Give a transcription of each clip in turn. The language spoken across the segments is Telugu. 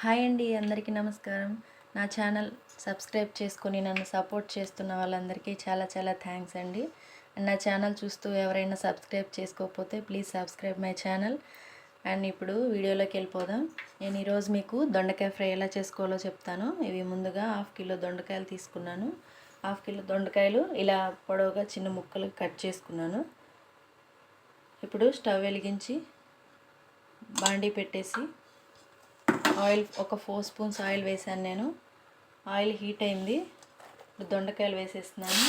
హాయ్ అండి, అందరికీ నమస్కారం. నా ఛానల్ సబ్స్క్రైబ్ చేసుకొని నన్ను సపోర్ట్ చేస్తున్న వాళ్ళందరికీ చాలా చాలా థ్యాంక్స్ అండి. అండ్ నా ఛానల్ చూస్తూ ఎవరైనా సబ్స్క్రైబ్ చేసుకోకపోతే please subscribe my channel. And ఇప్పుడు వీడియోలోకి వెళ్ళిపోదాం. నేను ఈరోజు మీకు దొండకాయ ఫ్రై ఎలా చేసుకోవాలో చెప్తాను. ఇవి ముందుగా 1/2 కిలో దొండకాయలు తీసుకున్నాను. 1/2 కిలో దొండకాయలు ఇలా పొడవుగా చిన్న ముక్కలు కట్ చేసుకున్నాను. ఇప్పుడు స్టవ్ వెలిగించి బాండీ పెట్టేసి ఆయిల్ ఒక 4 స్పూన్స్ ఆయిల్ వేసాను. నేను ఆయిల్ హీట్ అయింది. ఇప్పుడు దొండకాయలు వేసేస్తున్నాను.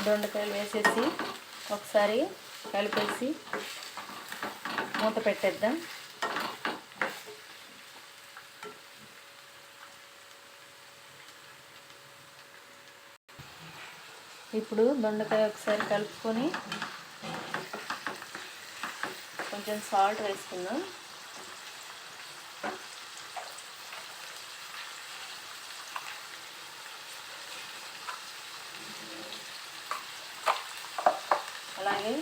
దొండకాయలు వేసేసి ఒకసారి కలిపేసి మూత పెట్టేద్దాం. ఇప్పుడు దొండకాయ ఒకసారి కలుపుకొని కొంచెం సాల్ట్ వేసుకుందాం. అలాగే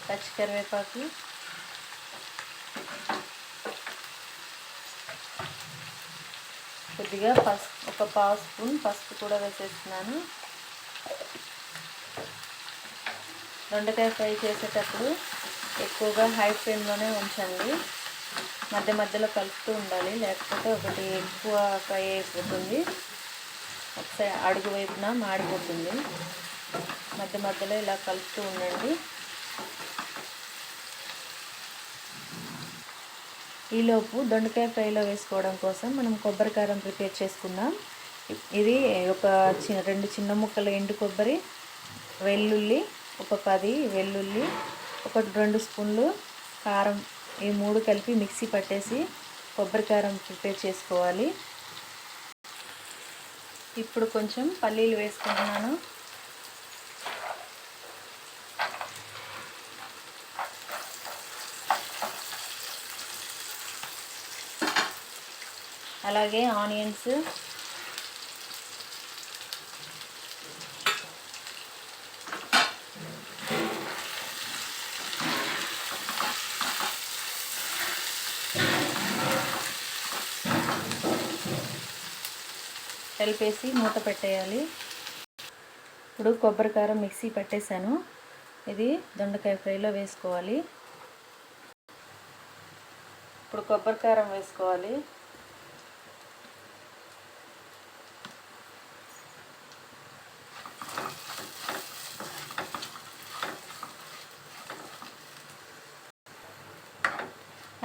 పచ్చి కరివేపాకు, కొద్దిగా పసుపు, ఒక 1/2 స్పూన్ పసుపు కూడా వేసేస్తున్నాను. దొండకాయ ఫ్రై చేసేటప్పుడు ఎక్కువగా హై ఫ్లేమ్లోనే ఉంచండి. మధ్య మధ్యలో కలుపుతూ ఉండాలి, లేకపోతే ఒకటి ఎక్కువ ఫ్రై అయిపోతుంది, ఒకసారి అడుగు వైపున మాడిపోతుంది. మధ్య మధ్యలో ఇలా కలుపుతూ ఉండండి. ఈలోపు దొండకాయ ఫ్రైలో వేసుకోవడం కోసం మనం కొబ్బరి కారం ప్రిపేర్ చేసుకుందాం. ఇది ఒక 2 చిన్న ముక్కల ఎండు కొబ్బరి, వెల్లుల్లి ఒక 10 వెల్లుల్లి, ఒక 2 స్పూన్లు కారం, ఈ 3 కలిపి మిక్సీ పట్టేసి కొబ్బరి కారం ప్రిపేర్ చేసుకోవాలి. ఇప్పుడు కొంచెం పల్లీలు వేసుకుంటున్నాను. అలాగే ఆనియన్స్, కలిపేసి మూత పెట్టేయాలి. ఇప్పుడు కొబ్బరి కారం మిక్సీ పట్టేశాను. ఇది దొండకాయ ఫ్రైలో వేసుకోవాలి. ఇప్పుడు కొబ్బరి కారం వేసుకోవాలి.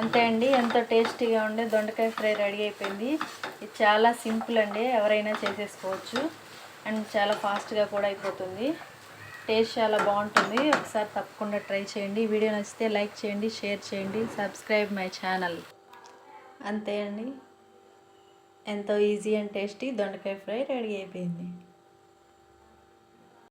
అంతే అండి, ఎంతో టేస్టీగా ఉండే దొండకాయ ఫ్రై రెడీ అయిపోయింది. ఇది చాలా సింపుల్ అండి, ఎవరైనా చేసేసుకోవచ్చు. అండ్ చాలా ఫాస్ట్గా కూడా అయిపోతుంది. టేస్ట్ చాలా బాగుంటుంది. ఒకసారి తప్పకుండా ట్రై చేయండి. వీడియో నచ్చితే లైక్ చేయండి, షేర్ చేయండి, సబ్స్క్రైబ్ మై ఛానల్. అంతే అండి, ఎంతో ఈజీ అండ్ టేస్టీ దొండకాయ ఫ్రై రెడీ అయిపోయింది.